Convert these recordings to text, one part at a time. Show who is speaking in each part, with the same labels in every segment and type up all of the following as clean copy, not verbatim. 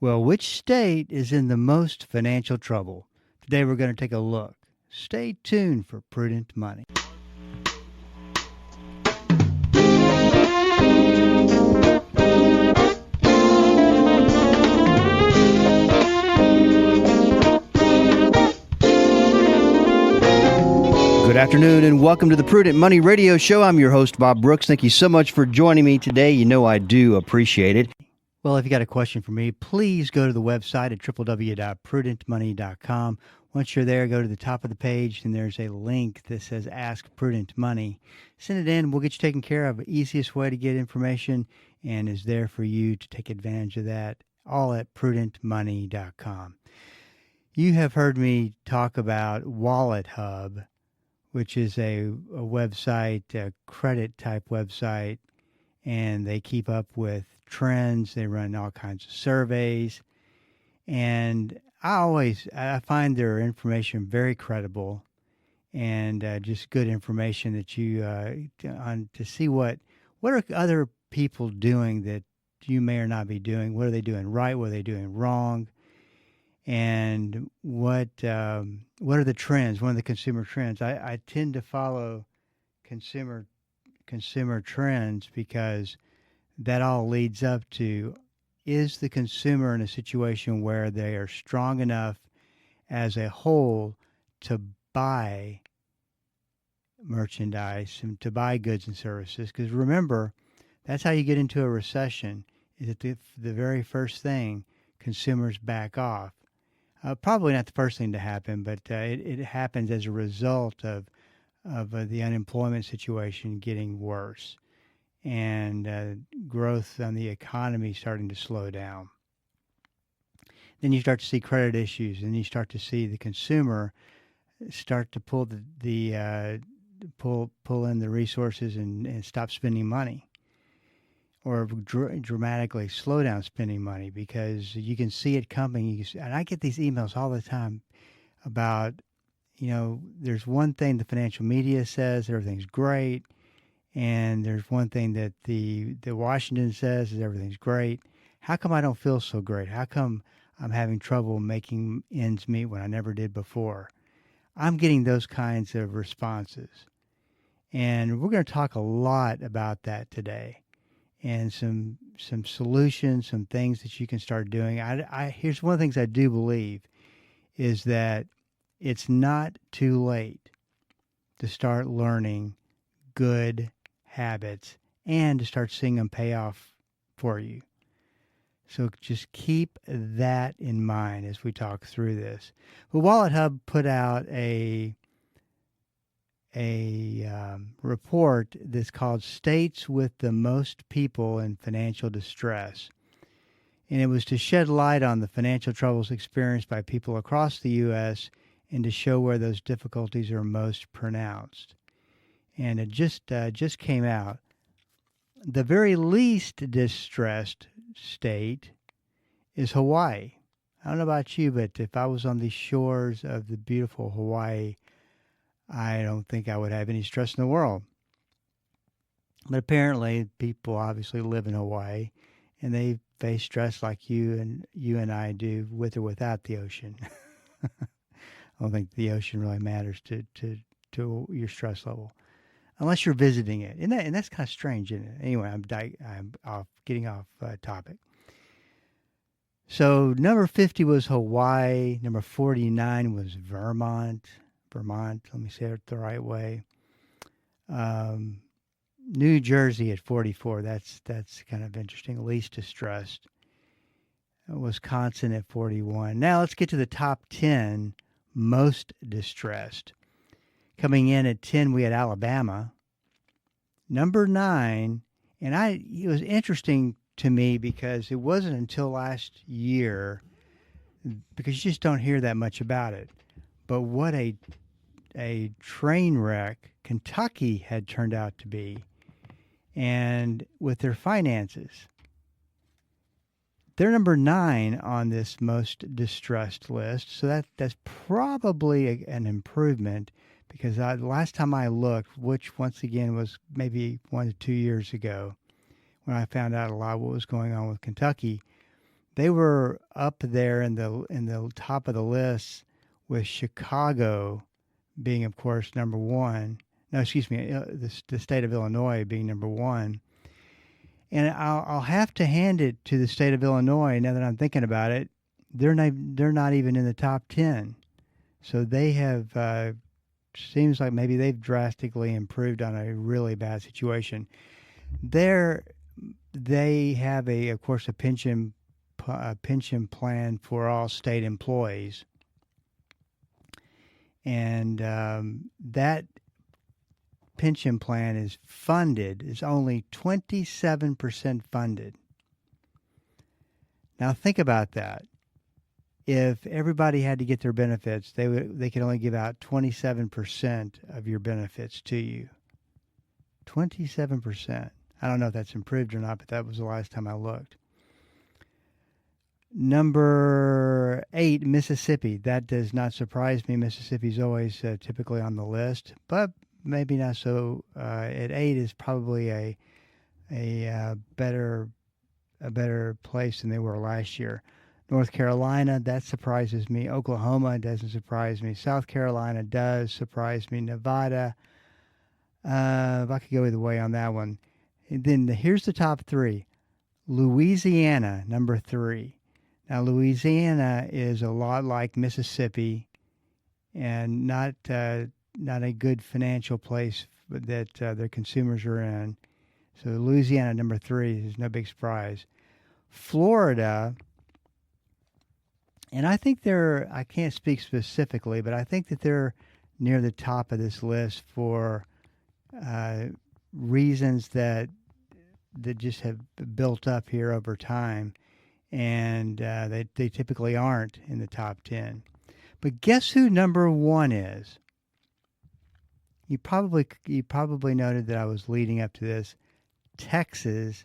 Speaker 1: Well, which state is in the most financial trouble? Today we're going to take a look. Stay tuned for Prudent Money. Good afternoon and welcome to the Prudent Money Radio Show. I'm your host, Bob Brooks. Thank you so much for joining me today. You know I do appreciate it. Well, if you got a question for me, please go to the website at www.prudentmoney.com. Once you're there, go to the top of the page and there's a link that says Ask Prudent Money. Send it in. We'll get you taken care of. The easiest way to get information and is there for you to take advantage of that, all at prudentmoney.com. You have heard me talk about Wallet Hub, which is a website, a credit type website, and they keep up with trends. They run all kinds of surveys, and I find their information very credible and just good information that you to see what are other people doing that you may or not be doing. What are they doing right? What are they doing wrong? And what are the trends? One of the consumer trends. I tend to follow consumer trends because that all leads up to, is the consumer in a situation where they are strong enough as a whole to buy merchandise and to buy goods and services? Because remember, that's how you get into a recession, is that the very first thing, consumers back off. Probably not the first thing to happen, but it happens as a result of the unemployment situation getting worse and growth on the economy starting to slow down. Then you start to see credit issues, and you start to see the consumer start to pull pull in the resources and stop spending money, or dramatically slow down spending money, because you can see it coming. And I get these emails all the time about, there's one thing the financial media says, everything's great. And there's one thing that the Washington says is everything's great. How come I don't feel so great? How come I'm having trouble making ends meet when I never did before? I'm getting those kinds of responses. And we're going to talk a lot about that today. And some solutions, some things that you can start doing. Here's one of the things I do believe is that it's not too late to start learning good habits and to start seeing them pay off for you. So just keep that in mind as we talk through this. But Wallet Hub put out a report that's called States with the Most People in Financial Distress. And it was to shed light on the financial troubles experienced by people across the U.S. and to show where those difficulties are most pronounced. And it just came out. The very least distressed state is Hawaii. I don't know about you, but if I was on the shores of the beautiful Hawaii, I don't think I would have any stress in the world. But apparently, people obviously live in Hawaii, and they face stress like you and I do, with or without the ocean. I don't think the ocean really matters to your stress level, unless you're visiting it, and that's kind of strange, isn't it? Anyway, I'm getting off topic. So number 50 was Hawaii. Number 49 was Vermont. Let me say it the right way. New Jersey at 44. That's kind of interesting. Least distressed. Wisconsin at 41. Now let's get to the top 10 most distressed. Coming in at 10, we had Alabama. Number 9, and it was interesting to me because it wasn't until last year, because you just don't hear that much about it. But what a train wreck Kentucky had turned out to be, and with their finances. They're number 9 on this most distressed list, so that's probably an improvement, because the last time I looked, which once again was maybe 1 to 2 years ago, when I found out a lot of what was going on with Kentucky, They were up there in the top of the list, with Chicago being, of course, number one. No, excuse me, the state of Illinois being number one. And I'll have to hand it to the state of Illinois now that I'm thinking about it. They're not even in the top 10. So they have seems like maybe they've drastically improved on a really bad situation. There, they have of course, a pension plan for all state employees, and that pension plan is only 27% funded. Now think about that. If everybody had to get their benefits, they could only give out 27% of your benefits to you. 27%. I don't know if that's improved or not, but that was the last time I looked. Number 8, Mississippi. That does not surprise me. Mississippi's always typically on the list, but maybe not so. At 8 is probably a better place than they were last year. North Carolina, that surprises me. Oklahoma doesn't surprise me. South Carolina does surprise me. Nevada, if I could go either way on that one. And then here's the top 3. Louisiana, number 3. Now, Louisiana is a lot like Mississippi, and not a good financial place that their consumers are in. So Louisiana, number 3, is no big surprise. Florida, and I think I can't speak specifically, but I think that they're near the top of this list for reasons that just have built up here over time, and they typically aren't in the top 10. But guess who number 1 is? You probably noted that I was leading up to this. Texas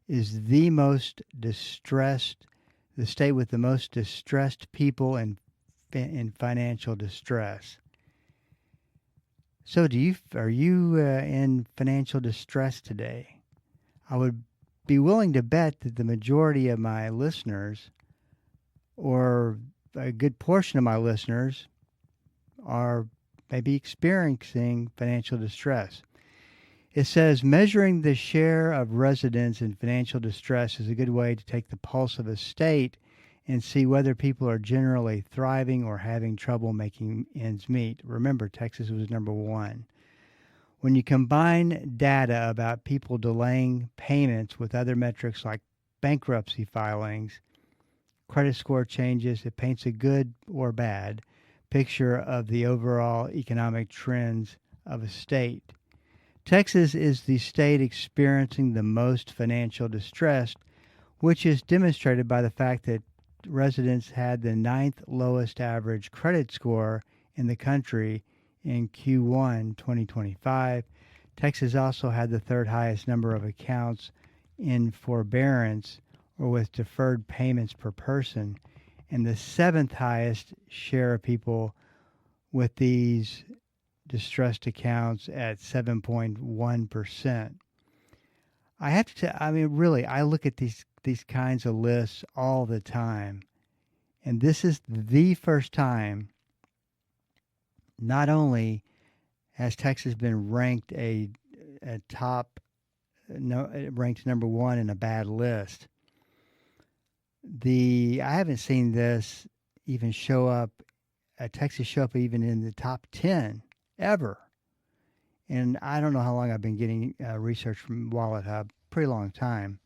Speaker 1: is the state with the most distressed people in financial distress. So are you in financial distress today? I would be willing to bet that the majority of my listeners, or a good portion of my listeners, are maybe experiencing financial distress. It says measuring the share of residents in financial distress is a good way to take the pulse of a state and see whether people are generally thriving or having trouble making ends meet. Remember, Texas was number 1. When you combine data about people delaying payments with other metrics like bankruptcy filings, credit score changes, it paints a good or bad picture of the overall economic trends of a state. Texas is the state experiencing the most financial distress, which is demonstrated by the fact that residents had the 9th lowest average credit score in the country in Q1 2025. Texas also had the 3rd highest number of accounts in forbearance or with deferred payments per person, and the 7th highest share of people with these distressed accounts at 7.1%. I have to really, I look at these kinds of lists all the time, and this is the first time not only has Texas been ranked ranked number 1 in a bad list. I haven't seen this even show up, Texas show up even in the top 10 ever. And I don't know how long I've been getting research from Wallet Hub, pretty long time.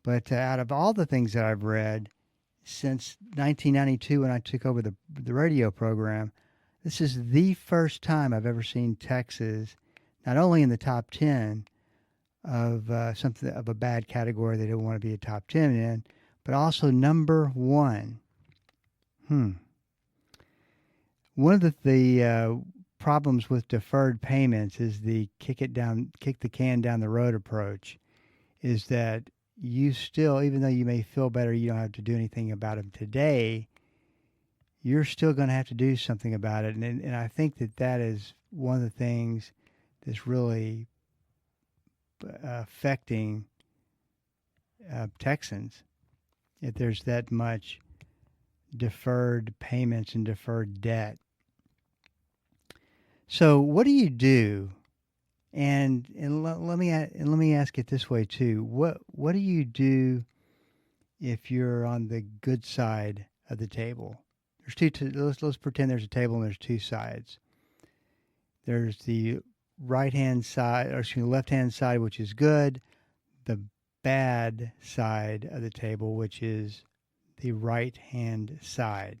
Speaker 1: But out of all the things that I've read since 1992 when I took over the radio program, this is the first time I've ever seen Texas not only in the top 10 of something of a bad category they don't want to be a top 10 in, but also number 1. One of the problems with deferred payments is the kick the can down the road approach, is that you still, even though you may feel better, you don't have to do anything about them today, you're still going to have to do something about it. And I think that is one of the things that's really affecting Texans. if there's that much deferred payments and deferred debt. So what do you do? Let me ask it this way too. What do you do if you're on the good side of the table? There's let's pretend there's a table and there's two sides. There's the right hand side, or excuse me, left hand side, which is good. The bad side of the table, which is the right hand side.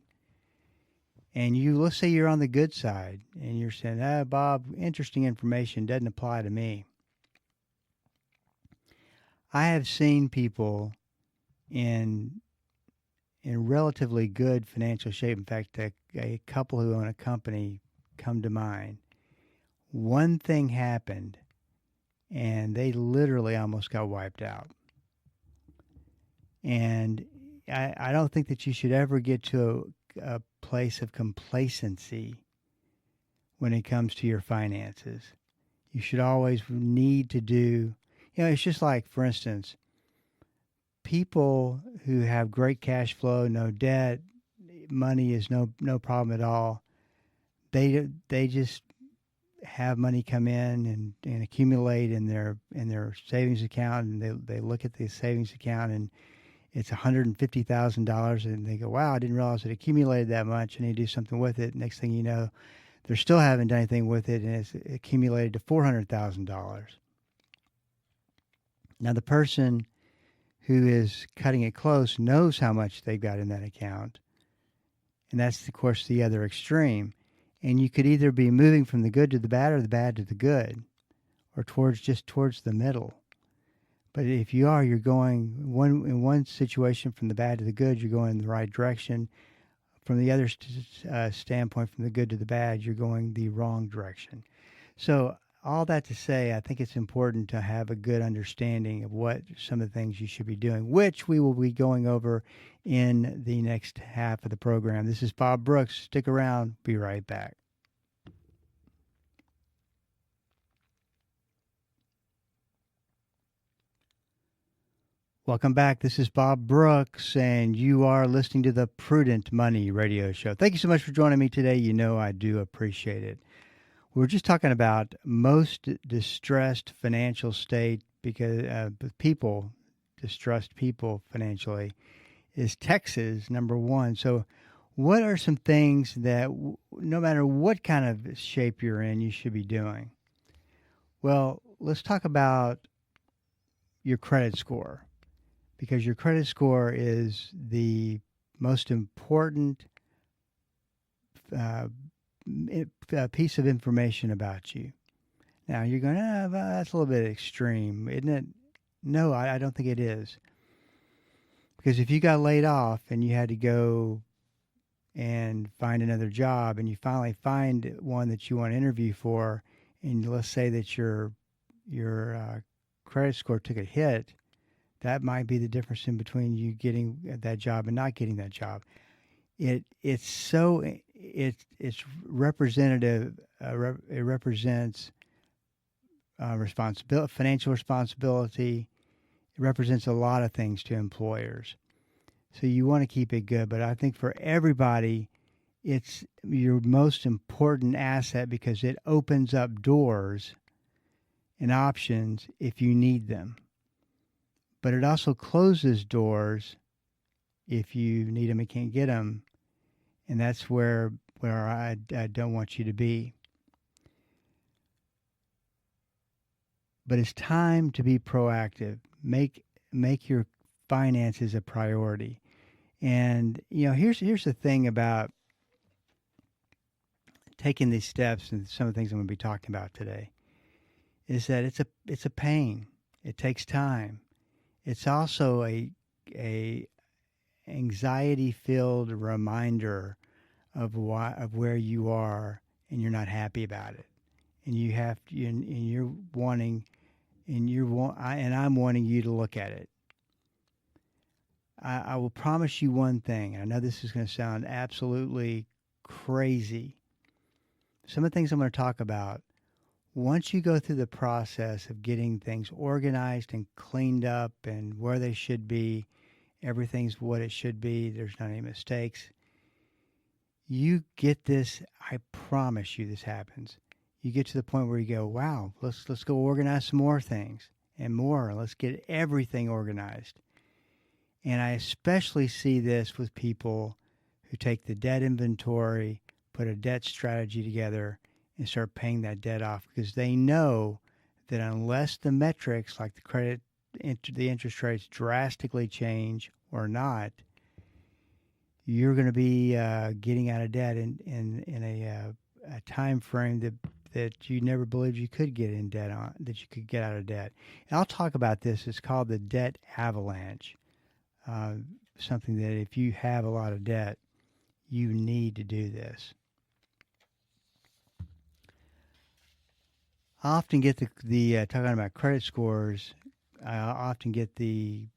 Speaker 1: And let's say you're on the good side and you're saying, Bob, interesting information, doesn't apply to me. I have seen people in relatively good financial shape. In fact, a couple who own a company come to mind. One thing happened and they literally almost got wiped out. And I don't think that you should ever get to a place of complacency when it comes to your finances. You should always need to do, it's just like, for instance, people who have great cash flow, no debt, money is no problem at all. They just have money come in and accumulate in their savings account, and they look at the savings account and it's $150,000, and they go, wow, I didn't realize it accumulated that much, and they do something with it. Next thing you know, they still haven't done anything with it, and it's accumulated to $400,000. Now, the person who is cutting it close knows how much they've got in that account, and that's, of course, the other extreme. And you could either be moving from the good to the bad or the bad to the good, or towards the middle. But if you are, you're going in one situation from the bad to the good, you're going in the right direction. From the other standpoint, from the good to the bad, you're going the wrong direction. So all that to say, I think it's important to have a good understanding of what some of the things you should be doing, which we will be going over in the next half of the program. This is Bob Brooks. Stick around. Be right back. Welcome back. This is Bob Brooks, and you are listening to the Prudent Money Radio Show. Thank you so much for joining me today. You know I do appreciate it. We were just talking about most distressed financial state because distressed people financially, is Texas, number one. So what are some things that no matter what kind of shape you're in, you should be doing? Well, let's talk about your credit score, because your credit score is the most important piece of information about you. Now, you're going, that's a little bit extreme, isn't it? No, I don't think it is. Because if you got laid off and you had to go and find another job, and you finally find one that you want to interview for, and let's say that your credit score took a hit, that might be the difference in between you getting that job and not getting that job. It's representative. It represents responsibility, financial responsibility. It represents a lot of things to employers. So you want to keep it good. But I think for everybody, it's your most important asset because it opens up doors and options if you need them. But it also closes doors if you need them and can't get them. And that's where I don't want you to be. But it's time to be proactive. Make your finances a priority. And here's the thing about taking these steps, and some of the things I'm going to be talking about today, is that it's a pain. It takes time. It's also a anxiety-filled reminder of where you are, and you're not happy about it, and you have to, and you're wanting, and I'm wanting you to look at it. I will promise you one thing. I know this is going to sound absolutely crazy. Some of the things I'm going to talk about, once you go through the process of getting things organized and cleaned up and where they should be everything's what it should be, there's not any mistakes. You get this, I promise you this happens. You get to the point where you go, wow, let's go organize some more things and more. Let's get everything organized. And I especially see this with people who take the debt inventory, put a debt strategy together, and start paying that debt off, because they know that unless the metrics like the credit, the interest rates drastically change or not, you're going to be getting out of debt in a time frame that you never believed you could get in debt on, that you could get out of debt. And I'll talk about this. It's called the debt avalanche. Something that if you have a lot of debt, you need to do this. I often get the talking about credit scores. I often get the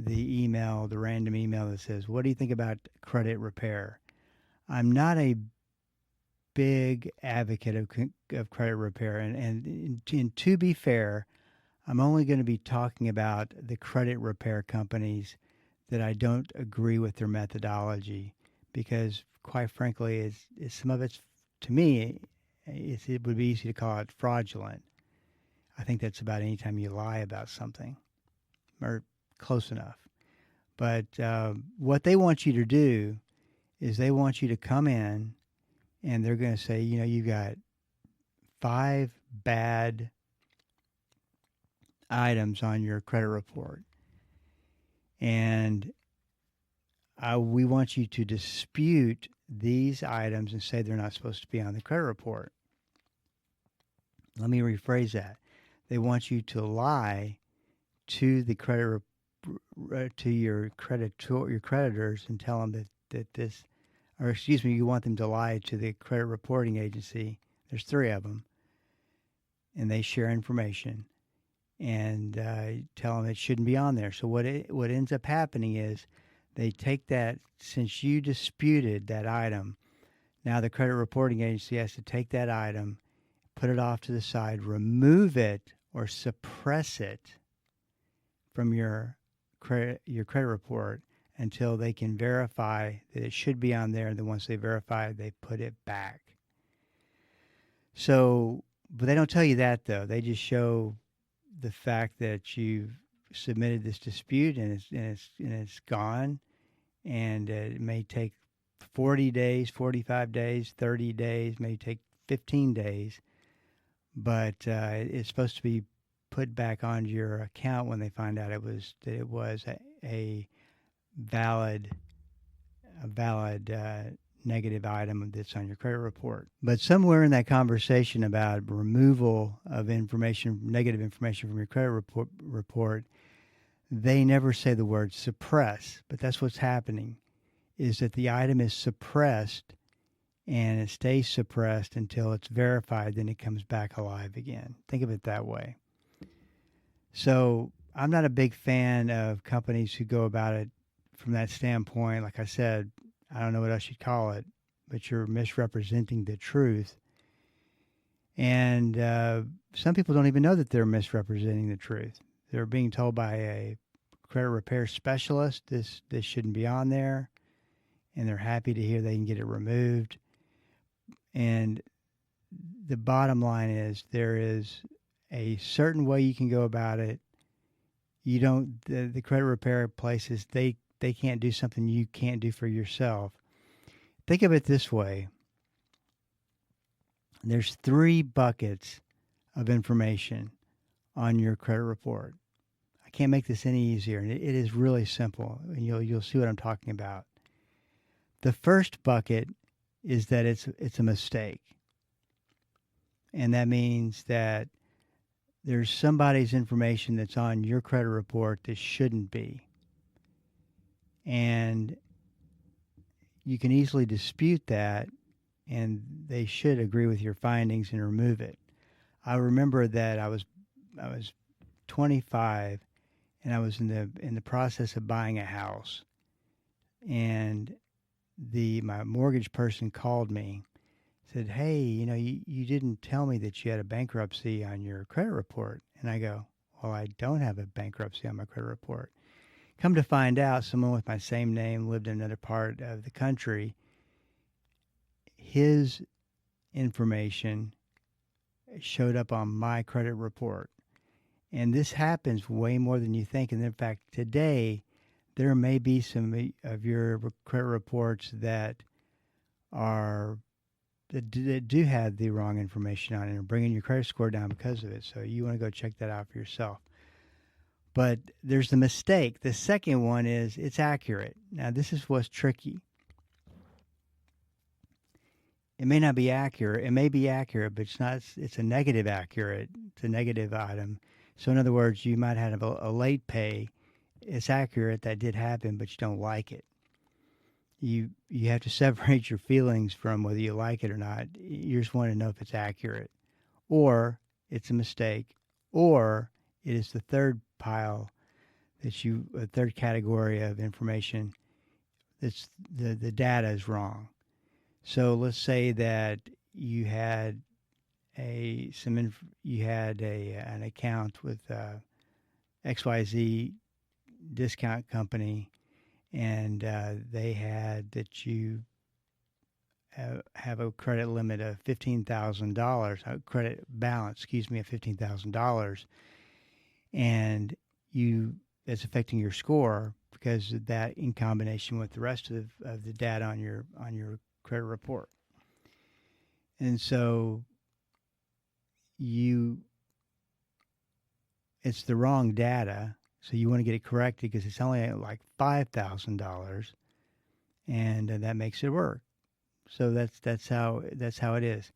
Speaker 1: email, the random email that says, "What do you think about credit repair?" I'm not a big advocate of credit repair, and to be fair, I'm only going to be talking about the credit repair companies that I don't agree with their methodology, because quite frankly, it's some of it's, to me, it would be easy to call it fraudulent. I think that's about any time you lie about something, or close enough. But what they want you to do is they want you to come in and they're going to say, you've got 5 bad items on your credit report, and we want you to dispute these items and say they're not supposed to be on the credit report. Let me rephrase that. They want you to lie to the to your creditors and tell them that this, or excuse me, you want them to lie to the credit reporting agency. There's 3 of them, and they share information, and tell them it shouldn't be on there. So what ends up happening is they take that, since you disputed that item, now the credit reporting agency has to take that item, put it off to the side, remove it or suppress it from your credit report until they can verify that it should be on there. And then once they verify, they put it back. So, but they don't tell you that, though. They just show the fact that you've submitted this dispute and it's gone, and it may take 40 days, 45 days, 30 days, may take 15 days, but it's supposed to be put back onto your account when they find out it was a valid negative item that's on your credit report. But somewhere in that conversation about removal of information, negative information from your credit report, they never say the word suppress. But that's what's happening, is that the item is suppressed, and it stays suppressed until it's verified, then it comes back alive again. Think of it that way. So I'm not a big fan of companies who go about it from that standpoint. Like I said, I don't know what else you'd call it, but you're misrepresenting the truth. And some people don't even know that they're misrepresenting the truth. They're being told by a credit repair specialist this shouldn't be on there, and they're happy to hear they can get it removed. And the bottom line is, there is a certain way you can go about it. You don't, the credit repair places, they can't do something you can't do for yourself. Think of it this way. There's 3 buckets of information on your credit report. I can't make this any easier, and it is really simple, and you'll see what I'm talking about. The first bucket is that it's a mistake. And that means that there's somebody's information that's on your credit report that shouldn't be. And you can easily dispute that, and they should agree with your findings and remove it. I remember that I was 25, and I was in the process of buying a house, and my mortgage person called me, said, "Hey, you didn't tell me that you had a bankruptcy on your credit report." And I go, "Well, I don't have a bankruptcy on my credit report." Come to find out, someone with my same name lived in another part of the country. His information showed up on my credit report. And this happens way more than you think. And in fact, today, there may be some of your credit reports that do have the wrong information on it and bringing your credit score down because of it. So you want to go check that out for yourself. But there's the mistake. The second one is it's accurate. Now, this is what's tricky. It may not be accurate. It may be accurate, but it's not. It's a negative accurate. It's a negative item. So in other words, you might have a late pay. It's accurate, that did happen, but you don't like it. You have to separate your feelings from whether you like it or not. You just want to know if it's accurate, or it's a mistake, or it is the third pile a third category of information that's the data is wrong. So let's say that you had an account with XYZ discount company, and they had that you have a credit limit of $15,000, a credit balance, of $15,000, and that's affecting your score because of that, in combination with the rest of the data on your credit report. And so it's the wrong data. So you want to get it corrected because it's only like $5,000, and that makes it work. So that's how it is.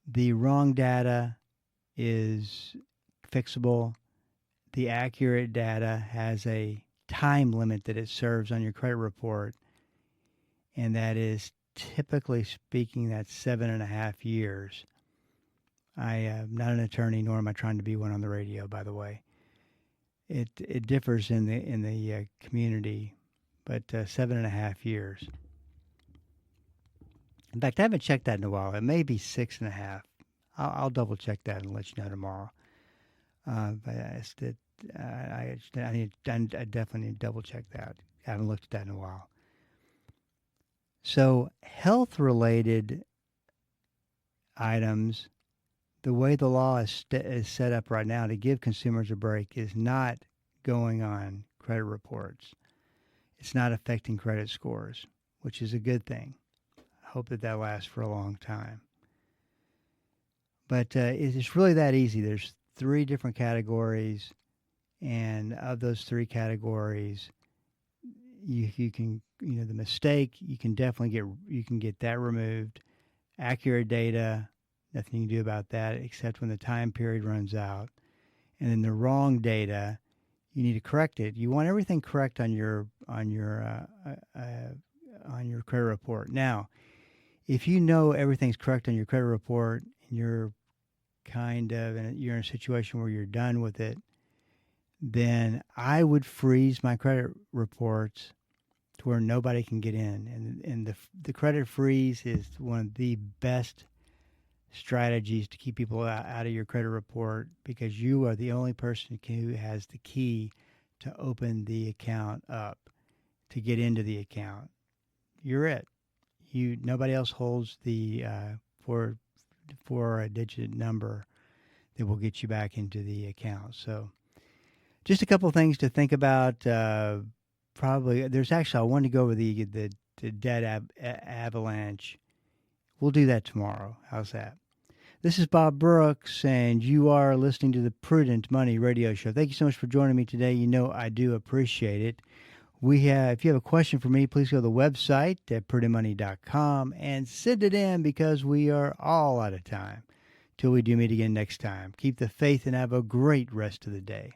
Speaker 1: The wrong data is fixable. The accurate data has a time limit that it serves on your credit report, and that is, typically speaking, that's 7.5 years. I am not an attorney, nor am I trying to be one on the radio, by the way. It differs in the community, but 7.5 years. In fact, I haven't checked that in a while. It may be 6.5. I'll double check that and let you know tomorrow. But I definitely need to double check that. I haven't looked at that in a while. So health related items, the way the law is set up right now to give consumers a break, is not going on credit reports. It's not affecting credit scores, which is a good thing. I hope that lasts for a long time. But it's really that easy. There's 3 different categories, and of those 3 categories, you can, the mistake, you can get that removed. Accurate data, nothing you can do about that except when the time period runs out. And then the wrong data, you need to correct it. You want everything correct on your credit report. Now, if you know everything's correct on your credit report and you're in a situation where you're done with it, then I would freeze my credit reports to where nobody can get in. And the credit freeze is one of the best strategies to keep people out of your credit report, because you are the only person who has the key to open the account up, to get into the account. You're it. Nobody else holds the four-digit number that will get you back into the account. So just a couple of things to think about. Probably I want to go over the debt avalanche. We'll do that tomorrow. How's that? This is Bob Brooks, and you are listening to the Prudent Money Radio Show. Thank you so much for joining me today. I do appreciate it. If you have a question for me, please go to the website at prudentmoney.com and send it in, because we are all out of time. Till we do meet again next time. Keep the faith and have a great rest of the day.